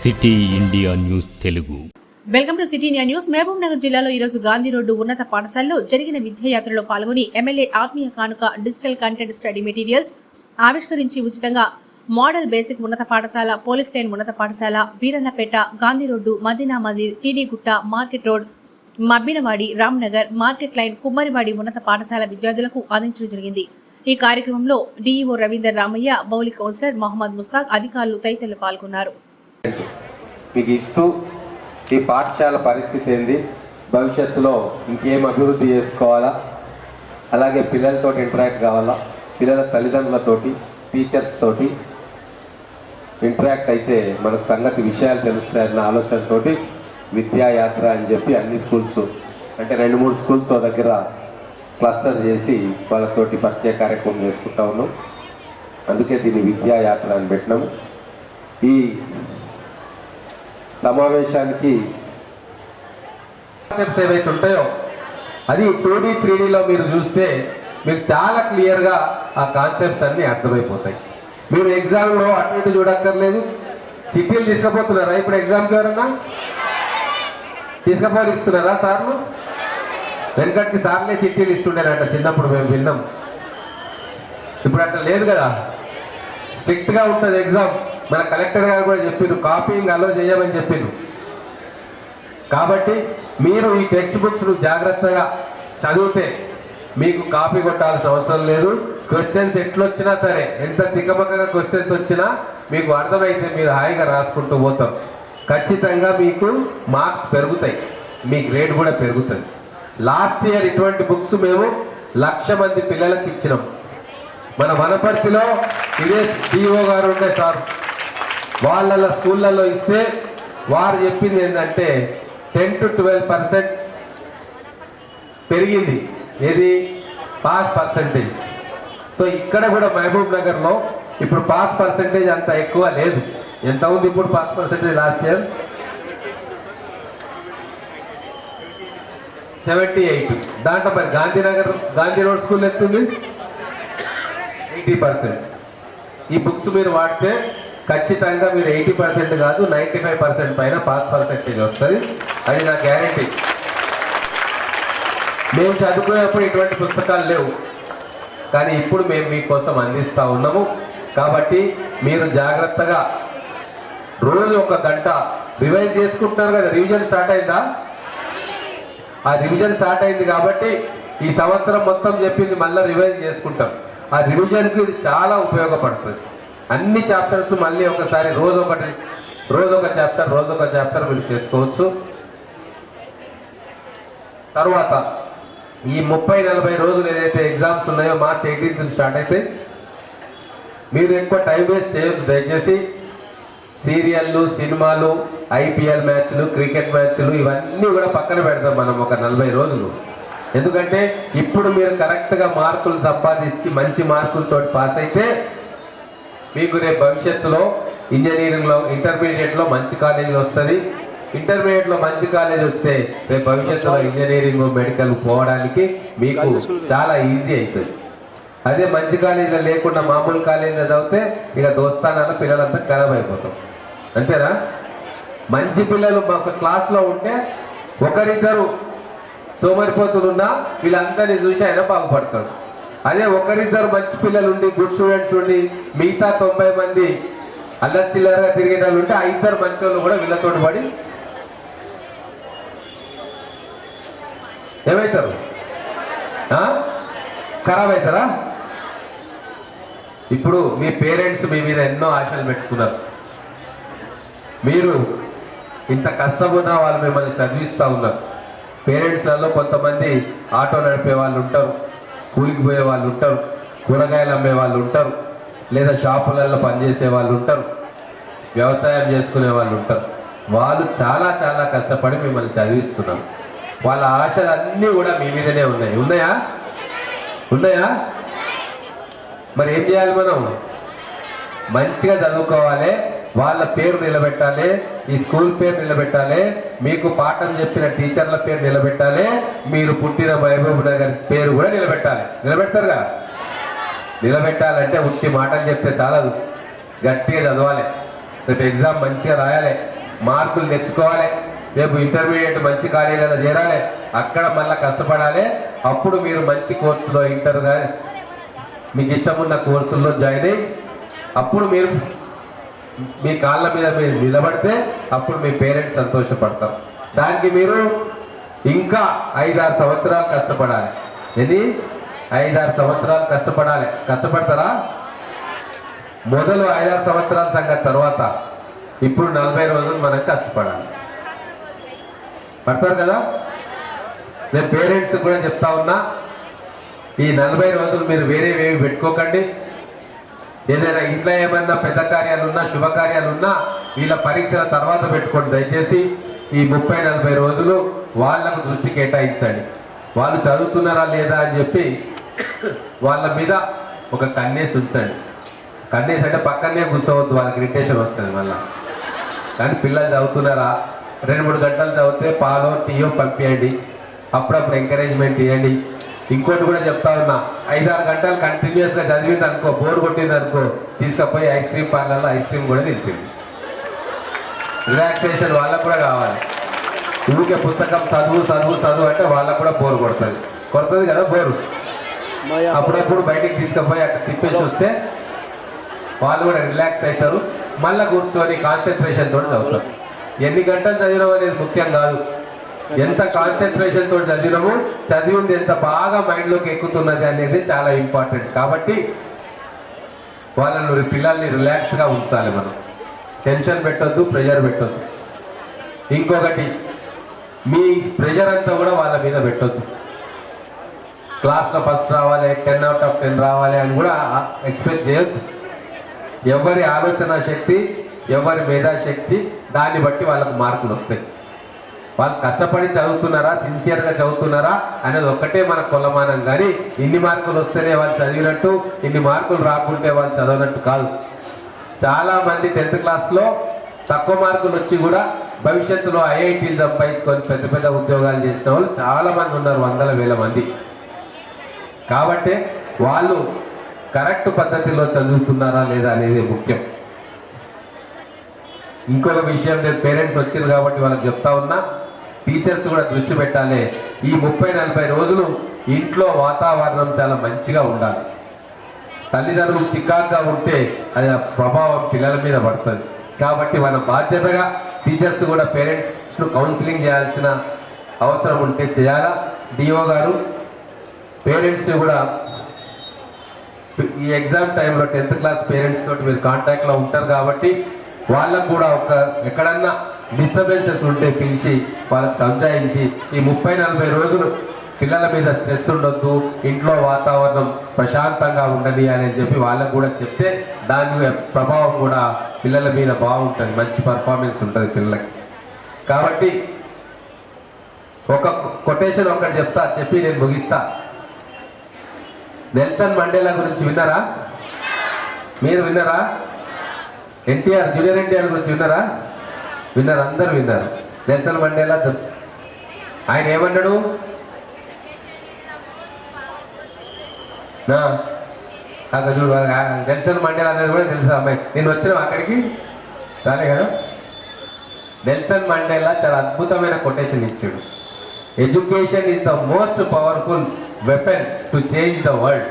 City India News Telugu. Welcome to City India News. Mahabubnagar జిల్లాలో ఈరోజు Gandhi road ఉన్నత పాఠశాలలో జరిగిన విద్యాయాత్రలో పాల్గొని ఎమ్మెల్యే ఆత్మీయ కానుక డిజిటల్ కంటెంట్ స్టడీ మెటీరియల్స్ ఆవిష్కరించి ఉచితంగా మోడల్ బేసిక్ ఉన్నత పాఠశాల, పోలీస్ లైన్ ఉన్నత పాఠశాల, Veerannapet, Gandhi road, Madina Masjid, TD Gutta, market road, Mabbinavadi, Ramnagar, market line, Kummarivadi ఉన్నత పాఠశాల విద్యార్థులకు అందించడం జరిగింది. ఈ కార్యక్రమంలో డీఈఓ రవీందర్ రామయ్య, బౌలి కౌన్సిలర్ మహమ్మద్ ముస్తాక్, అధికారులు తదితరులు పాల్గొన్నారు. మీకు ఇస్తూ ఈ పాఠశాల పరిస్థితి ఏంది, భవిష్యత్తులో ఇంకేం అభివృద్ధి చేసుకోవాలా, అలాగే పిల్లలతో ఇంటరాక్ట్ కావాలా, పిల్లల తల్లిదండ్రులతోటి, టీచర్స్ తోటి ఇంటరాక్ట్ అయితే మనకు సంగతి విషయాలు తెలుస్తాయన్న ఆలోచనతోటి విద్యాయాత్ర అని చెప్పి అన్ని స్కూల్స్ అంటే 2-3 స్కూల్స్ దగ్గర క్లస్టర్ చేసి వాళ్ళతోటి పరిచయ కార్యక్రమం చేసుకుంటా ఉన్నాం. అందుకే దీన్ని విద్యాయాత్ర అని పెట్టినాము. ఈ సమావేశానికి కాన్సెప్ట్స్ ఏవైతే ఉంటాయో అది 2D 3Dలో మీరు చూస్తే మీకు చాలా క్లియర్గా ఆ కాన్సెప్ట్స్ అన్నీ అర్థమైపోతాయి. మీరు ఎగ్జామ్లో అటు ఇటు చూడక్కర్లేదు. చిట్టీలు తీసుకుపోతున్నారా ఇప్పుడు ఎగ్జామ్కి? ఎవరన్నా తీసుకుపోలిస్తున్నారా సార్లు? వెనకటికి సార్లే చిట్టీలు ఇస్తుండేనంట చిన్నప్పుడు, మేము విన్నాం. ఇప్పుడు అట్లా లేదు కదా, స్ట్రిక్ట్గా ఉంటుంది ఎగ్జామ్. మన కలెక్టర్ గారు కూడా చెప్పిండు కాపీయింగ్ అలో చేయమని చెప్పిండు. కాబట్టి మీరు ఈ టెక్స్ట్ బుక్స్ను జాగ్రత్తగా చదివితే మీకు కాపీ కొట్టాల్సిన అవసరం లేదు. క్వశ్చన్స్ ఎట్లొచ్చినా సరే, ఎంత తికమకగా క్వశ్చన్స్ వచ్చినా మీకు అర్థమైతే మీరు హాయిగా రాసుకుంటూ పోతాం. ఖచ్చితంగా మీకు మార్క్స్ పెరుగుతాయి, మీ గ్రేడ్ కూడా పెరుగుతుంది. లాస్ట్ ఇయర్ ఇటువంటి బుక్స్ మేము 1,00,000 మంది పిల్లలకు ఇచ్చినాం. మన వనపర్తిలో ఇదే డిఓ గారు ఉండే సార్, వాళ్ళ స్కూళ్ళల్లో ఇస్తే వారు చెప్పింది ఏంటంటే 10 to 12% పెరిగింది. ఏది? Pass percentage. సో ఇక్కడ కూడా మహబూబ్ నగర్లో ఇప్పుడు పాస్ పర్సంటేజ్ అంత ఎక్కువ లేదు. ఎంత ఉంది ఇప్పుడు పాస్ పర్సంటేజ్? Last year 78. దాంట్లో మరి గాంధీ రోడ్ స్కూల్ ఎత్తుంది 80%. ఈ బుక్స్ మీరు వాడితే ఖచ్చితంగా మీరు 80% కాదు 95% పైన పాస్ పర్సెంటేజ్ వస్తుంది. అది నా గ్యారంటీ. మేము చదువుకునేప్పుడు ఇటువంటి పుస్తకాలు లేవు, కానీ ఇప్పుడు మేము మీకోసం అందిస్తూ ఉన్నాము. కాబట్టి మీరు జాగ్రత్తగా రోజు 1 గంట రివైజ్ చేసుకుంటున్నారు కదా. రివిజన్ స్టార్ట్ అయిందా? ఆ రివిజన్ స్టార్ట్ అయింది కాబట్టి ఈ సంవత్సరం మొత్తం చెప్పింది మళ్ళీ రివైజ్ చేసుకుంటాం. ఆ రివిజన్కి ఇది చాలా ఉపయోగపడుతుంది. అన్ని చాప్టర్స్ మళ్ళీ ఒకసారి రోజు ఒక చాప్టర్ మీరు చేసుకోవచ్చు. తర్వాత ఈ 30-40 రోజులు ఏదైతే ఎగ్జామ్స్ ఉన్నాయో మార్చి 18th స్టార్ట్ అయితే మీరు ఎక్కువ టైం వేస్ట్ చేయొద్దు దయచేసి. సీరియళ్ళు, సినిమాలు, ఐపీఎల్ మ్యాచ్లు, క్రికెట్ మ్యాచ్లు ఇవన్నీ కూడా పక్కన పెడతాం మనం ఒక 40 రోజులు. ఎందుకంటే ఇప్పుడు మీరు కరెక్ట్గా మార్కులు సంపాదించి మంచి మార్కులతో పాస్ అయితే మీకు రేపు భవిష్యత్తులో ఇంజనీరింగ్లో, ఇంటర్మీడియట్లో మంచి కాలేజీ వస్తుంది. ఇంటర్మీడియట్లో మంచి కాలేజ్ వస్తే రేపు భవిష్యత్తులో ఇంజనీరింగ్, మెడికల్ పోవడానికి మీకు చాలా ఈజీ అవుతుంది. అదే మంచి కాలేజీలో లేకుండా మామూలు కాలేజీలో చదివితే ఇక దోస్తానాల పిల్లలంతా ఖరాబ్ అయిపోతాం. అంతేనా? మంచి పిల్లలు ఒక క్లాస్లో ఉంటే ఒకరిద్దరు సోమరిపోతులున్నా వీళ్ళందరినీ చూసి ఆయన బాగుపడతాడు. అదే ఒకరిద్దరు మంచి పిల్లలు ఉండి, గుడ్ స్టూడెంట్స్ ఉండి, మిగతా 90 మంది అల్లరి చిల్లరగా తిరిగే వాళ్ళు ఉంటే ఆ 2 మంచి వాళ్ళు కూడా వీళ్ళతో పడి ఏమవుతారు? ఖరాబ్ అవుతారా? ఇప్పుడు మీ పేరెంట్స్ మీ మీద ఎన్నో ఆశలు పెట్టుకున్నారు. మీరు ఇంత కష్టమున్నా వాళ్ళు మిమ్మల్ని చదివిస్తూ ఉన్నారు. పేరెంట్స్లలో కొంతమంది ఆటో నడిపే వాళ్ళు ఉంటారు, కూలికి పోయే వాళ్ళు ఉంటారు, కూరగాయలు అమ్మే వాళ్ళు ఉంటారు, లేదా షాపులలో పనిచేసే వాళ్ళు ఉంటారు, వ్యవసాయం చేసుకునే వాళ్ళు ఉంటారు. వాళ్ళు చాలా చాలా కష్టపడి మిమ్మల్ని చదివిస్తున్నారు. వాళ్ళ ఆశలన్నీ కూడా మీ మీదనే ఉన్నాయా? మరి ఏం చేయాలి? మనం మంచిగా చదువుకోవాలి, వాళ్ళ పేరు నిలబెట్టాలి, ఈ స్కూల్ పేరు నిలబెట్టాలి, మీకు పాఠం చెప్పిన టీచర్ల పేరు నిలబెట్టాలి, మీరు పుట్టిన మహబూబ్ నగర్ పేరు కూడా నిలబెట్టాలి. నిలబెడతారుగా? నిలబెట్టాలంటే ఉట్టి మాటలు చెప్తే చాలదు, గట్టిగా చదవాలి. రేపు ఎగ్జామ్ మంచిగా రాయాలి, మార్కులు తెచ్చుకోవాలి, రేపు ఇంటర్మీడియట్ మంచి కాలేజీలో చేరాలి, అక్కడ మళ్ళీ కష్టపడాలి. అప్పుడు మీరు మంచి కోర్సులో ఇంటర్గా మీకు ఇష్టమున్న కోర్సుల్లో జాయిన్ అయ్యి అప్పుడు మీరు మీ కాళ్ళ మీద మీరు నిలబడితే అప్పుడు మీ పేరెంట్స్ సంతోషపడతారు. దానికి మీరు ఇంకా 5-6 సంవత్సరాలు కష్టపడాలి. ఎన్ని 5-6 సంవత్సరాలు కష్టపడాలి. కష్టపడతారా? మొదలు 5-6 సంవత్సరాల సంగతి తర్వాత ఇప్పుడు 40 రోజులు మనం కష్టపడాలి. పడతారు కదా? నేను పేరెంట్స్ కూడా చెప్తా ఉన్నా, ఈ 40 రోజులు మీరు వేరేవేవి పెట్టుకోకండి. ఏదైనా ఇంట్లో ఏమైనా పెద్ద కార్యాలు ఉన్నా, శుభకార్యాలు ఉన్నా వీళ్ళ పరీక్షల తర్వాత పెట్టుకోండి. దయచేసి ఈ 30-40 రోజులు వాళ్ళకు దృష్టి కేటాయించండి. వాళ్ళు చదువుతున్నారా లేదా అని చెప్పి వాళ్ళ మీద ఒక కన్నేసి ఉంచండి. కన్నేసి అంటే పక్కనే కూర్చోవద్దు, వాళ్ళకి ఇరిటేషన్ వస్తుంది మళ్ళీ. కానీ పిల్లలు చదువుతున్నారా, 2-3 గంటలు చదివితే పాలో టీయో పంపించండి, అప్పుడప్పుడు ఎంకరేజ్మెంట్ ఇవ్వండి. ఇంకోటి కూడా చెప్తా ఉన్నా, 5-6 గంటలు కంటిన్యూస్గా చదివింది అనుకో, బోర్ కొట్టింది అనుకో, తీసుకుపోయి ఐస్ క్రీమ్ పార్లర్లో ఐస్ క్రీమ్ కూడా తినిపింది. రిలాక్సేషన్ వాళ్ళకు కూడా కావాలి. ఊరికే పుస్తకం చదువు చదువు చదువు అంటే వాళ్ళకు కూడా బోర్ కొడుతుంది కదా బోరు. అప్పుడప్పుడు బయటికి తీసుకుపోయి అక్కడ తిప్పేసి వస్తే వాళ్ళు కూడా రిలాక్స్ అవుతారు. మళ్ళీ కూర్చొని కాన్సన్ట్రేషన్ తోటి చదువుతారు. ఎన్ని గంటలు చదివినాం అనేది ముఖ్యం కాదు, ఎంత కాన్సన్ట్రేషన్ తోటి చదివినాము, చదివింది ఎంత బాగా మైండ్లోకి ఎక్కుతున్నది అనేది చాలా ఇంపార్టెంట్. కాబట్టి వాళ్ళని పిల్లల్ని రిలాక్స్గా ఉంచాలి. మనం టెన్షన్ పెట్టొద్దు, ప్రెషర్ పెట్టొద్దు. ఇంకొకటి, మీ ప్రెషర్ అంతా కూడా వాళ్ళ మీద పెట్టొద్దు. క్లాస్లో ఫస్ట్ రావాలి, 10 out of 10 రావాలి అని కూడా ఎక్స్పెక్ట్ చేయొద్దు. ఎవరి ఆలోచన శక్తి, ఎవరి మేధాశక్తి, దాన్ని బట్టి వాళ్ళకు మార్కులు వస్తాయి. వాళ్ళు కష్టపడి చదువుతున్నారా, సిన్సియర్గా చదువుతున్నారా అనేది ఒక్కటే మనకు కొలమానం. కానీ ఇన్ని మార్కులు వస్తేనే వాళ్ళు చదివినట్టు, ఇన్ని మార్కులు రాకుంటే వాళ్ళు చదవనట్టు కాదు. చాలామంది 10th క్లాస్లో తక్కువ మార్కులు వచ్చి కూడా భవిష్యత్తులో ఐఐటీలు సంపాదించుకొని పెద్ద పెద్ద ఉద్యోగాలు చేసిన వాళ్ళు చాలామంది ఉన్నారు, 100,000 మంది. కాబట్టి వాళ్ళు కరెక్ట్ పద్ధతిలో చదువుతున్నారా లేదా అనేది ముఖ్యం. ఇంకొక విషయం, నేను పేరెంట్స్ వచ్చారు కాబట్టి వాళ్ళకి చెప్తా ఉన్నా, టీచర్స్ కూడా దృష్టి పెట్టాలి. ఈ 30-40 రోజులు ఇంట్లో వాతావరణం చాలా మంచిగా ఉండాలి. తల్లిదండ్రులు చికాగ్గా ఉంటే అది ప్రభావం పిల్లల మీద పడుతుంది. కాబట్టి మన బాధ్యతగా టీచర్స్ కూడా పేరెంట్స్ను కౌన్సిలింగ్ చేయాల్సిన అవసరం ఉంటే చేయాలా. డిఓ గారు పేరెంట్స్ని కూడా ఈ ఎగ్జామ్ టైంలో 10th క్లాస్ పేరెంట్స్ తోటి మీరు కాంటాక్ట్లో ఉంటారు కాబట్టి వాళ్ళకు కూడా ఎక్కడన్నా డిస్టర్బెన్సెస్ ఉంటే పిలిచి వాళ్ళకి సంజాయించి ఈ 30-40 రోజులు పిల్లల మీద స్ట్రెస్ ఉండొద్దు, ఇంట్లో వాతావరణం ప్రశాంతంగా ఉండని అని చెప్పి వాళ్ళకు కూడా చెప్తే దాని ప్రభావం కూడా పిల్లల మీద బాగుంటుంది, మంచి పర్ఫార్మెన్స్ ఉంటుంది పిల్లలకి. కాబట్టి ఒక కొటేషన్ ఒకటి చెప్తా, చెప్పి నేను ముగిస్తా. నెల్సన్ మండేలా గురించి విన్నారా? మీరు విన్నారా? ఎన్టీఆర్, జూనియర్ ఎన్టీఆర్ గురించి విన్నారా? విన్నారు, అందరూ విన్నారు. నెల్సన్ మండేలా ఆయన ఏమన్నాడు? చూడు, నెల్సన్ మండేలా అనేది కూడా తెలుసు అమ్మాయి. నేను వచ్చిన అక్కడికి రాలే కదా. నెల్సన్ మండేలా చాలా అద్భుతమైన కొటేషన్ ఇచ్చాడు. Education is the most powerful weapon to change the world.